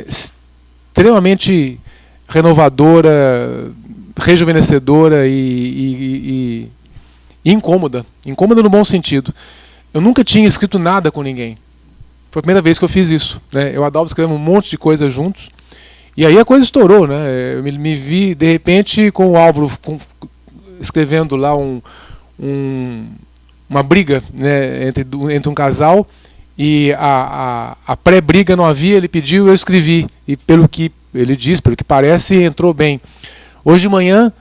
extremamente renovadora, rejuvenescedora e incômoda. Incômoda no bom sentido. Eu nunca tinha escrito nada com ninguém. Foi a primeira vez que eu fiz isso, né? Eu e o Adalvo escrevemos um monte de coisa juntos. E aí a coisa estourou, né? Eu me vi, de repente, com o Álvaro escrevendo lá uma briga, né, entre um casal, e a pré-briga não havia, ele pediu, eu escrevi. E pelo que ele diz, pelo que parece, entrou bem. Hoje de manhã,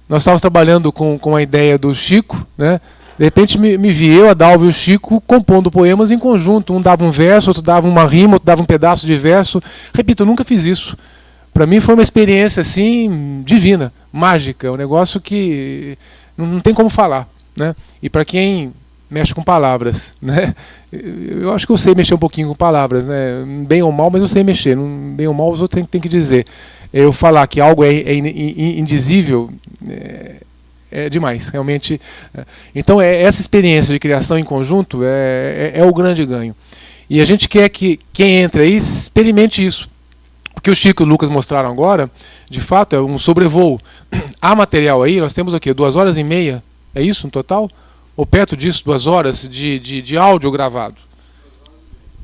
nós estávamos trabalhando com a ideia do Chico, né? De repente me vi eu, Adalvo e o Chico compondo poemas em conjunto. Um dava um verso, outro dava uma rima, outro dava um pedaço de verso. Repito, eu nunca fiz isso. Para mim foi uma experiência assim divina, mágica, um negócio que não tem como falar, né? E para quem mexe com palavras, né? Eu acho que eu sei mexer um pouquinho com palavras, né? Bem ou mal, mas eu sei mexer. Bem ou mal, os outros têm que dizer. Eu falar que algo é indizível é demais, realmente. Então, essa experiência de criação em conjunto é o grande ganho. E a gente quer que quem entra aí experimente isso. O que o Chico e o Lucas mostraram agora, de fato, é um sobrevoo. Há material aí, nós temos o quê? 2h30, é isso no total? Ou perto disso, 2 horas de áudio gravado.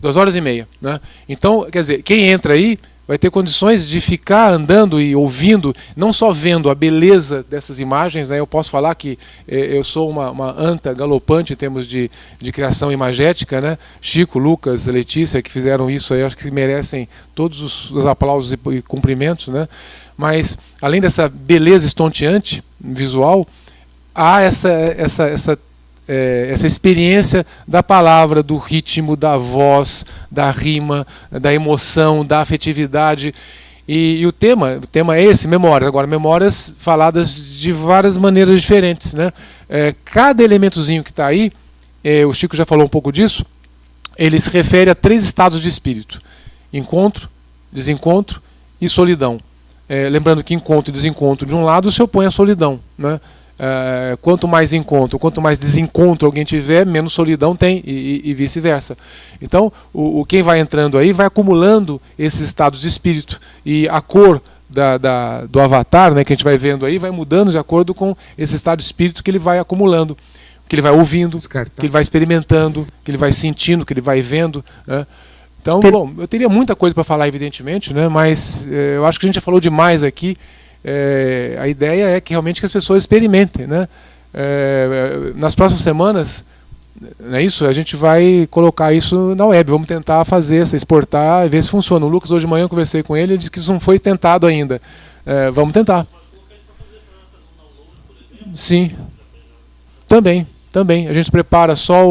2h30, né? Então, quer dizer, quem entra aí vai ter condições de ficar andando e ouvindo, não só vendo a beleza dessas imagens, né? Eu posso falar que eu sou uma anta galopante em termos de criação imagética, né? Chico, Lucas, Letícia, que fizeram isso aí, acho que merecem todos os aplausos e cumprimentos, né? Mas, além dessa beleza estonteante visual, há essa experiência da palavra, do ritmo, da voz, da rima, da emoção, da afetividade. E o tema é esse, memórias. Agora, memórias faladas de várias maneiras diferentes, né? Cada elementozinho que está aí, o Chico já falou um pouco disso, ele se refere a 3 estados de espírito: encontro, desencontro e solidão. Lembrando que encontro e desencontro de um lado se opõe à solidão, né? Quanto mais encontro, quanto mais desencontro alguém tiver, menos solidão tem, e vice-versa. Então, quem vai entrando aí vai acumulando esses estados de espírito, e a cor do avatar, né, que a gente vai vendo aí, vai mudando de acordo com esse estado de espírito que ele vai acumulando, que ele vai ouvindo, que ele vai experimentando, que ele vai sentindo, que ele vai vendo, né? Então, bom, eu teria muita coisa para falar, evidentemente, né, mas eu acho que a gente já falou demais aqui. A ideia é que realmente as pessoas experimentem, né? Nas próximas semanas, não é isso? A gente vai colocar isso na web, vamos tentar fazer, exportar e ver se funciona. O Lucas, hoje de manhã, eu conversei com ele, ele disse que isso não foi tentado ainda. Vamos tentar. Sim. Também. A gente prepara só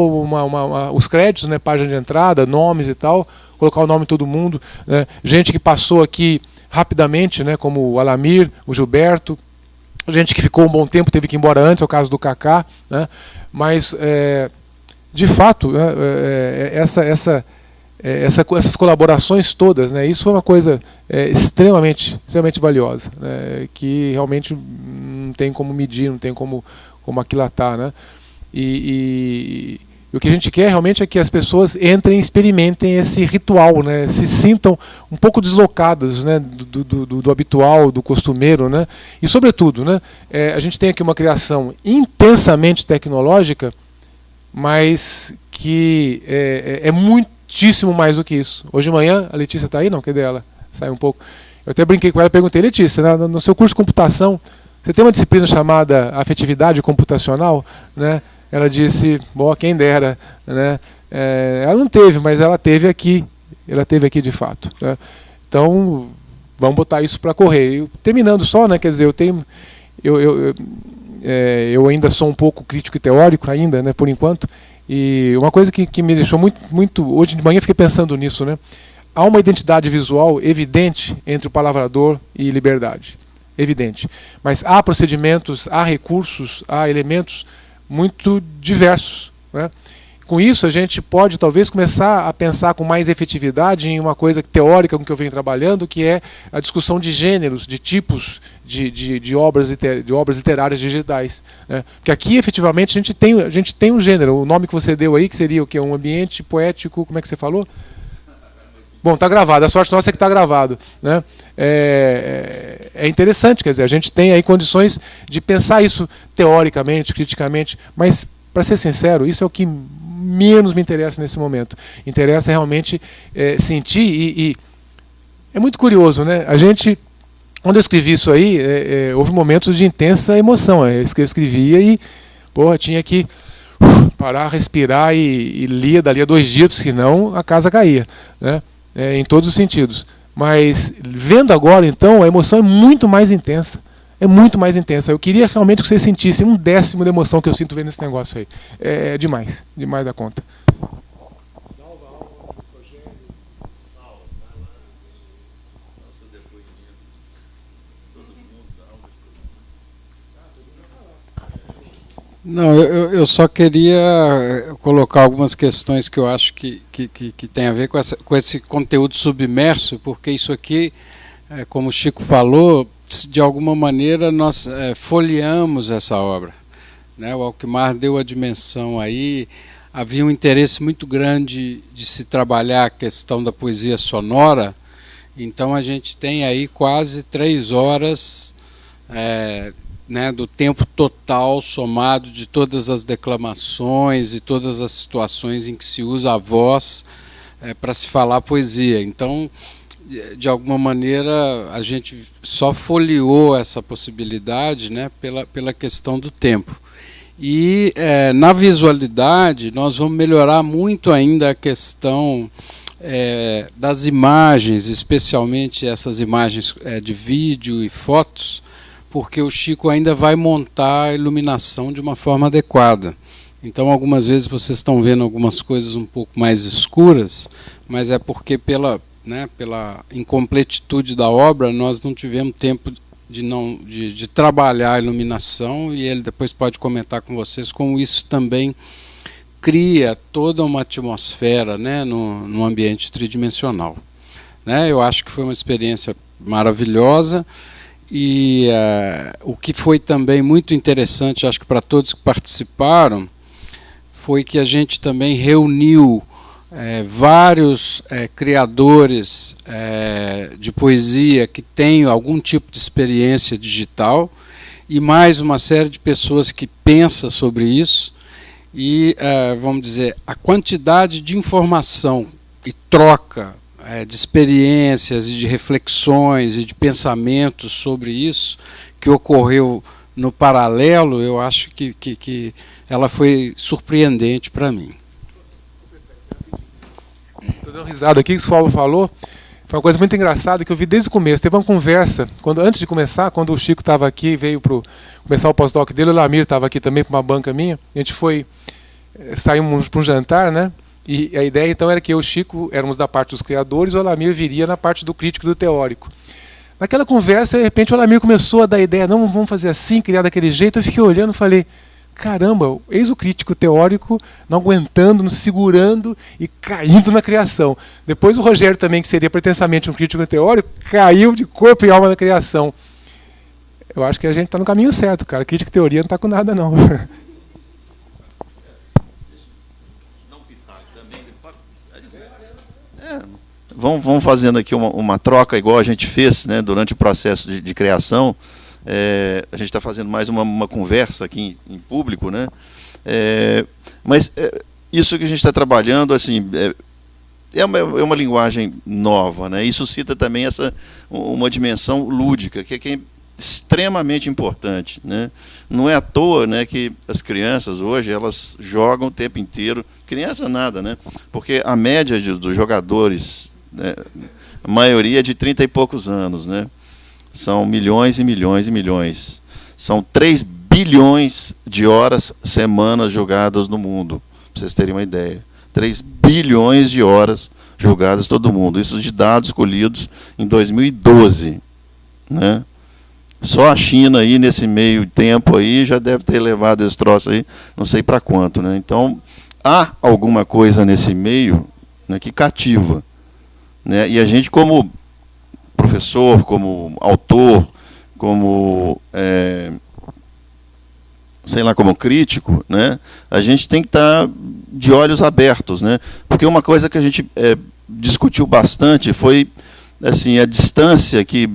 os créditos, né? Página de entrada, nomes e tal, colocar o nome de todo mundo, né? Gente que passou aqui rapidamente, né, como o Alamir, o Gilberto, gente que ficou um bom tempo teve que ir embora antes, é o caso do Kaká, né? Mas, de fato, essas colaborações todas, né? Isso foi uma coisa extremamente valiosa, né? Que realmente não tem como medir, não tem como aquilatar, né? E o que a gente quer realmente é que as pessoas entrem e experimentem esse ritual, né? Se sintam um pouco deslocadas, né? do habitual, do costumeiro, né? E, sobretudo, né? A gente tem aqui uma criação intensamente tecnológica, mas que é muitíssimo mais do que isso. Hoje de manhã, a Letícia está aí? Não, cadê ela? Sai um pouco. Eu até brinquei com ela e perguntei, Letícia, no seu curso de computação, você tem uma disciplina chamada afetividade computacional, né? Ela disse, bom, quem dera, né? Ela não teve, mas ela teve aqui de fato, né? Então, vamos botar isso para correr. Terminando só, né? Quer dizer, eu ainda sou um pouco crítico e teórico ainda, né? Por enquanto. E uma coisa que me deixou muito, hoje de manhã eu fiquei pensando nisso, né? Há uma identidade visual evidente entre o palavrador e liberdade, evidente. Mas há procedimentos, há recursos, há elementos muito diversos, né? Com isso, a gente pode talvez começar a pensar com mais efetividade em uma coisa teórica com que eu venho trabalhando, que é a discussão de gêneros, de tipos de obras literárias digitais, né? Porque aqui, efetivamente, a gente tem um gênero. O nome que você deu aí, que seria o quê? Um ambiente poético, como é que você falou? Bom, está gravado, a sorte nossa é que está gravado, né? É interessante, quer dizer, a gente tem aí condições de pensar isso teoricamente, criticamente, mas, para ser sincero, isso é o que menos me interessa nesse momento. Interessa realmente sentir, e é muito curioso, né? A gente, quando eu escrevi isso aí, houve momentos de intensa emoção. Eu escrevia e, porra, tinha que parar, respirar e lia dali a 2 dias, senão a casa caía, né? Em todos os sentidos. Mas, vendo agora, então, a emoção é muito mais intensa. É muito mais intensa. Eu queria realmente que vocês sentissem 1/10 da emoção que eu sinto vendo esse negócio aí. É demais. Demais da conta. Não, eu só queria colocar algumas questões que eu acho que tem a ver com esse conteúdo submerso, porque isso aqui, como o Chico falou, de alguma maneira nós folheamos essa obra, né? O Alquimar deu a dimensão aí, havia um interesse muito grande de se trabalhar a questão da poesia sonora, então a gente tem aí quase 3 horas né, do tempo total somado de todas as declamações e todas as situações em que se usa a voz para se falar poesia. Então, de alguma maneira, a gente só folheou essa possibilidade, né, pela questão do tempo. E na visualidade, nós vamos melhorar muito ainda a questão das imagens, especialmente essas imagens de vídeo e fotos, porque o Chico ainda vai montar a iluminação de uma forma adequada. Então, algumas vezes vocês estão vendo algumas coisas um pouco mais escuras, mas é porque pela incompletitude da obra nós não tivemos tempo de trabalhar a iluminação, e ele depois pode comentar com vocês como isso também cria toda uma atmosfera, né, no ambiente tridimensional, né? Eu acho que foi uma experiência maravilhosa. E o que foi também muito interessante, acho que para todos que participaram, foi que a gente também reuniu vários criadores de poesia que têm algum tipo de experiência digital, e mais uma série de pessoas que pensam sobre isso, e, vamos dizer, a quantidade de informação e troca de experiências e de reflexões e de pensamentos sobre isso que ocorreu no paralelo, eu acho que ela foi surpreendente para mim. Estou dando risada aqui, que o Paulo falou. Foi uma coisa muito engraçada que eu vi desde o começo. Teve uma conversa, antes de começar, quando o Chico estava aqui, veio para começar o pós-doc dele, o Lamir estava aqui também para uma banca minha. A gente saímos para um jantar, né? E a ideia então era que eu e o Chico éramos da parte dos criadores, o Alamir viria na parte do crítico e do teórico. Naquela conversa, de repente, o Alamir começou a dar ideia, não, vamos fazer assim, criar daquele jeito. Eu fiquei olhando e falei, caramba, eis o crítico teórico não aguentando, não se segurando e caindo na criação. Depois o Rogério também, que seria pretensamente um crítico teórico, caiu de corpo e alma na criação. Eu acho que a gente está no caminho certo, cara. Crítica e teoria não está com nada, não. Vamos fazendo aqui uma troca, igual a gente fez, né, durante o processo de criação. A gente está fazendo mais uma conversa aqui em público, né? Mas isso que a gente está trabalhando, assim, é uma linguagem nova, né? Isso cita também uma dimensão lúdica, que é extremamente importante, né? Não é à toa, né, que as crianças hoje elas jogam o tempo inteiro. Criança nada, né? Porque a média dos jogadores, né, a maioria é de 30 e poucos anos, né? São milhões e milhões e milhões. São 3 bilhões de horas semanas jogadas no mundo, para vocês terem uma ideia. 3 bilhões de horas jogadas todo mundo. Isso de dados colhidos em 2012, né? Só a China aí, nesse meio tempo aí, já deve ter levado esse troço aí, não sei para quanto, né? Então, há alguma coisa nesse meio, né, que cativa, né? E a gente, como professor, como autor, como sei lá, como crítico, né, a gente tem que estar de olhos abertos, né? Porque uma coisa que a gente discutiu bastante foi assim, a distância que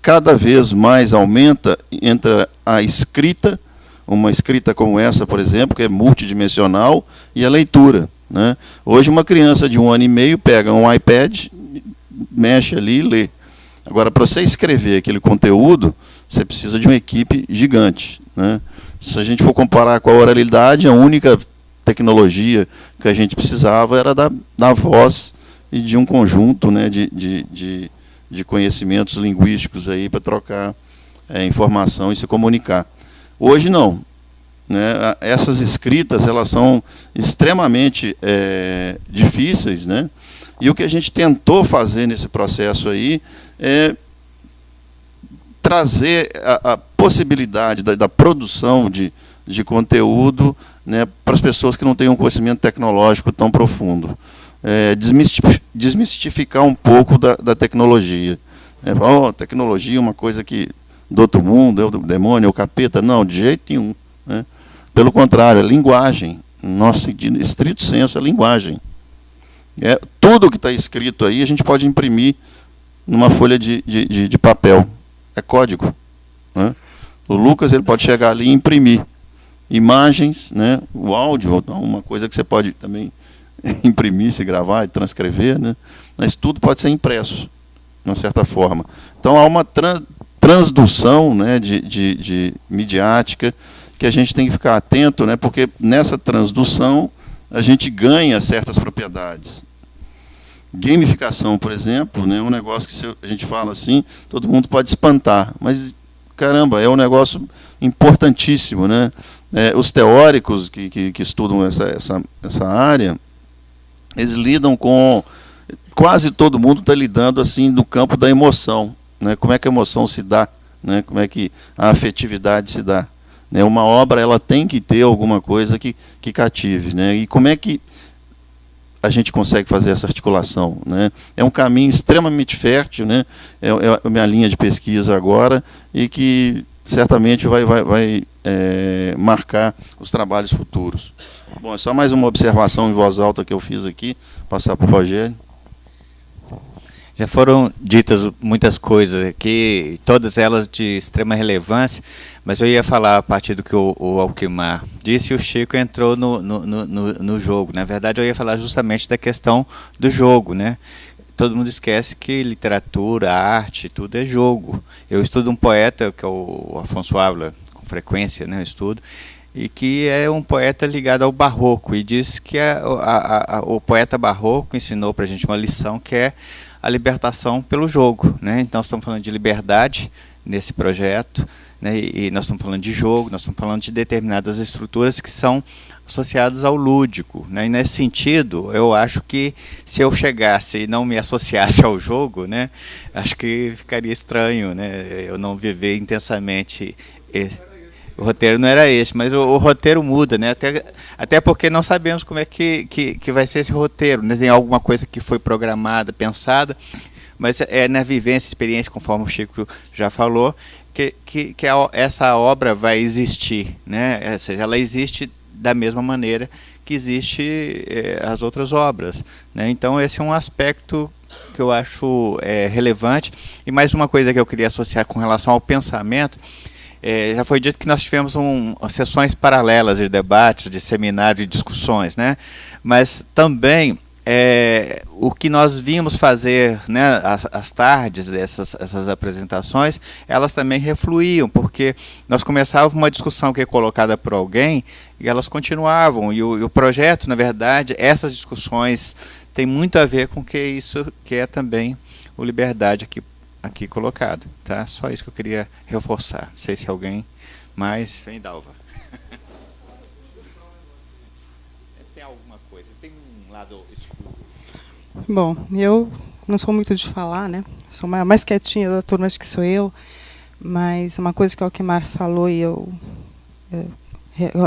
cada vez mais aumenta entre a escrita, uma escrita como essa, por exemplo, que é multidimensional, e a leitura, né? Hoje uma criança de 1 ano e meio pega um iPad, mexe ali e lê. Agora, para você escrever aquele conteúdo, você precisa de uma equipe gigante, né? Se a gente for comparar com a oralidade, a única tecnologia que a gente precisava era da voz e de um conjunto, né, de conhecimentos linguísticos aí para trocar informação e se comunicar. Hoje não, né? Essas escritas elas são extremamente difíceis, né? E o que a gente tentou fazer nesse processo aí é trazer a possibilidade da produção de conteúdo, né, para as pessoas que não têm um conhecimento tecnológico tão profundo. Desmistificar um pouco da tecnologia. Tecnologia é uma coisa que do outro mundo, é o demônio, é o capeta. Não, de jeito nenhum, né? Pelo contrário, a linguagem, nossa, em estrito senso, é linguagem. Tudo que está escrito aí a gente pode imprimir numa folha de papel. É código, né? O Lucas ele pode chegar ali e imprimir imagens, né? O áudio, uma coisa que você pode também imprimir, se gravar e transcrever, né? Mas tudo pode ser impresso, de uma certa forma. Então há uma transdução, né, de midiática que a gente tem que ficar atento, né? Porque nessa transdução a gente ganha certas propriedades. Gamificação, por exemplo, né, é um negócio que, se a gente fala assim, todo mundo pode espantar, mas, caramba, é um negócio importantíssimo, né? Os teóricos que estudam essa área, eles lidam com... Quase todo mundo está lidando assim no campo da emoção, né? Como é que a emoção se dá, né? Como é que a afetividade se dá, né? Uma obra ela tem que ter alguma coisa que cative, né? E como é que a gente consegue fazer essa articulação, né? É um caminho extremamente fértil, né? É a minha linha de pesquisa agora e que certamente vai marcar os trabalhos futuros. Bom, é só mais uma observação em voz alta que eu fiz aqui, passar para o Rogério. Já foram ditas muitas coisas aqui, todas elas de extrema relevância, mas eu ia falar a partir do que o Alquimar disse e o Chico entrou no jogo. Na verdade, eu ia falar justamente da questão do jogo, né? Todo mundo esquece que literatura, arte, tudo é jogo. Eu estudo um poeta, que é o Afonso Ávila, com frequência, né, eu estudo, e que é um poeta ligado ao barroco, e diz que o poeta barroco ensinou para a gente uma lição que é a libertação pelo jogo, né? Então estamos falando de liberdade nesse projeto, né? E nós estamos falando de jogo, nós estamos falando de determinadas estruturas que são associadas ao lúdico, né? E nesse sentido, eu acho que se eu chegasse e não me associasse ao jogo, né, acho que ficaria estranho, né, eu não viver intensamente. O roteiro não era esse, mas o roteiro muda, né? Até porque não sabemos como é que vai ser esse roteiro, né? Tem alguma coisa que foi programada, pensada, mas é na vivência, experiência, conforme o Chico já falou, que essa obra vai existir, né? Ou seja, ela existe da mesma maneira que existe as outras obras, né? Então esse é um aspecto que eu acho relevante. E mais uma coisa que eu queria associar com relação ao pensamento. Já foi dito que nós tivemos sessões paralelas de debates, de seminários, de discussões, né? Mas também o que nós vimos fazer, né, as tardes, essas apresentações, elas também refluíam, porque nós começávamos uma discussão que é colocada por alguém e elas continuavam. E o projeto, na verdade, essas discussões têm muito a ver com isso que é também o Liberdade aqui colocado, tá? Só isso que eu queria reforçar. Não sei se alguém mais... Vem, Dalva. Tem alguma coisa? Tem um lado escuro? Bom, eu não sou muito de falar, né? Sou mais quietinha da turma, acho que sou eu. Mas uma coisa que o Alquimar falou e eu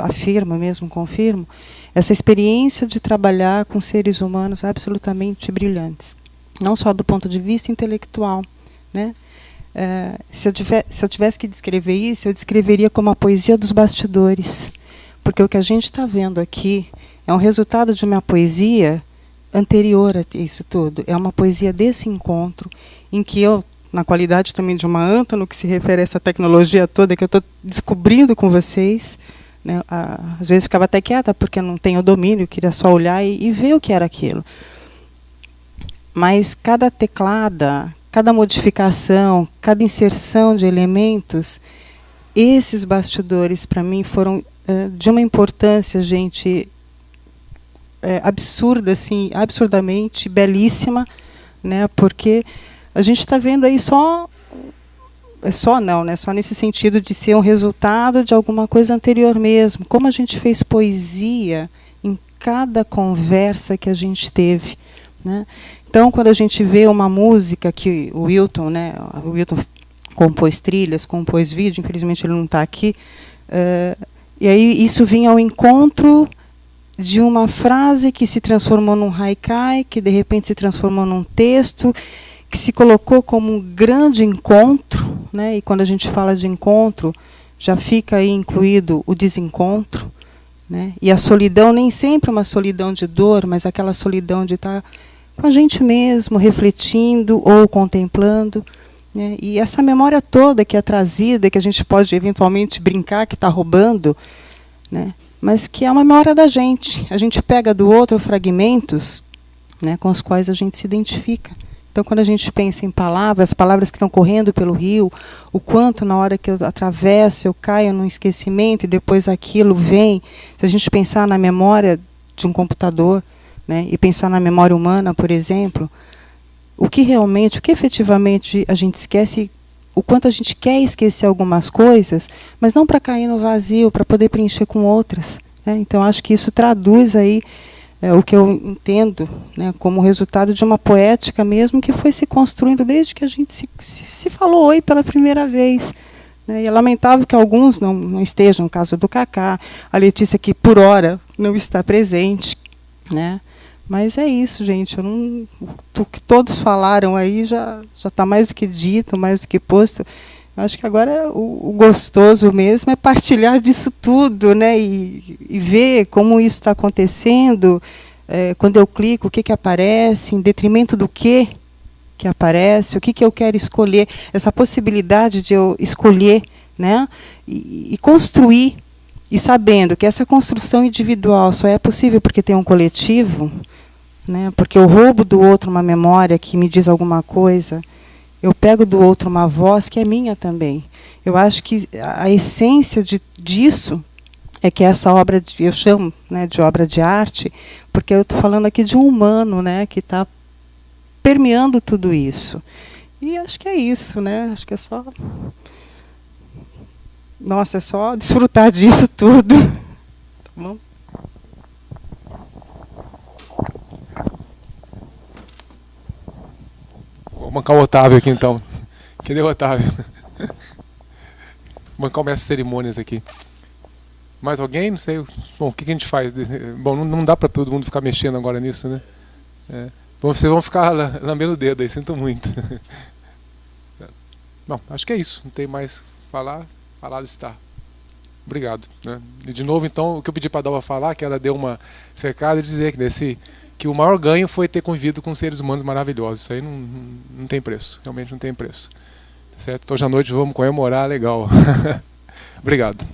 afirmo mesmo, confirmo, essa experiência de trabalhar com seres humanos absolutamente brilhantes. Não só do ponto de vista intelectual, né? Se eu tivesse que descrever isso, eu descreveria como a poesia dos bastidores, porque o que a gente está vendo aqui é um resultado de uma poesia anterior a isso tudo. É uma poesia desse encontro, em que eu, na qualidade também de uma anta, no que se refere a essa tecnologia toda que eu estou descobrindo com vocês, né? Às vezes ficava até quieta, porque eu não tenho domínio, queria só olhar e ver o que era aquilo. Mas cada teclada, cada modificação, cada inserção de elementos, esses bastidores, para mim, foram de uma importância, gente, absurda, assim, absurdamente belíssima, né? Porque a gente está vendo aí só nesse sentido de ser um resultado de alguma coisa anterior mesmo. Como a gente fez poesia em cada conversa que a gente teve, né? Então, quando a gente vê uma música que o Wilton, né, o Wilton compôs trilhas, compôs vídeo, infelizmente ele não está aqui, e aí isso vinha ao encontro de uma frase que se transformou num haikai, que de repente se transformou num texto, que se colocou como um grande encontro, né? E quando a gente fala de encontro, já fica aí incluído o desencontro, né? E a solidão, nem sempre uma solidão de dor, mas aquela solidão de estar com a gente mesmo, refletindo ou contemplando, né? E essa memória toda que é trazida, que a gente pode eventualmente brincar que está roubando, né? Mas que é uma memória da gente. A gente pega do outro fragmentos, né, com os quais a gente se identifica. Então, quando a gente pensa em palavras, palavras que estão correndo pelo rio, o quanto na hora que eu atravesso, eu caio num esquecimento e depois aquilo vem. Se a gente pensar na memória de um computador, né, e pensar na memória humana, por exemplo, o que efetivamente a gente esquece, o quanto a gente quer esquecer algumas coisas, mas não para cair no vazio, para poder preencher com outras, né? Então, acho que isso traduz aí o que eu entendo, né, como resultado de uma poética mesmo que foi se construindo desde que a gente se falou oi pela primeira vez, né? E é lamentável que alguns não estejam, no caso do Cacá, a Letícia, que por hora não está presente, né? Mas é isso, gente. O que todos falaram aí já está mais do que dito, mais do que posto. Eu acho que agora o gostoso mesmo é partilhar disso tudo, né? E ver como isso está acontecendo. Quando eu clico, o que aparece, em detrimento do que aparece, o que eu quero escolher. Essa possibilidade de eu escolher, né? E construir, e sabendo que essa construção individual só é possível porque tem um coletivo, né? Porque eu roubo do outro uma memória que me diz alguma coisa, eu pego do outro uma voz que é minha também. Eu acho que a essência disso é que essa obra, eu chamo, né, de obra de arte, porque eu estou falando aqui de um humano, né, que está permeando tudo isso. E acho que é isso, né? Acho que é só... nossa, é só desfrutar disso tudo. Tá bom? Vou bancar o Otávio aqui então. Cadê o Otávio? Vou bancar o mestre de cerimônias aqui. Mais alguém? Não sei. Bom, o que a gente faz? Bom, não dá para todo mundo ficar mexendo agora nisso, né? Vocês vão ficar lambendo o dedo aí, sinto muito. Bom, acho que é isso. Não tem mais falar. Falado está. Obrigado. Né? E de novo, então, o que eu pedi para a Dalva falar, que ela deu uma cercada e dizer que o maior ganho foi ter convivido com seres humanos maravilhosos. Isso aí não tem preço. Realmente não tem preço. Certo? Então, hoje à noite vamos comemorar, legal. Obrigado.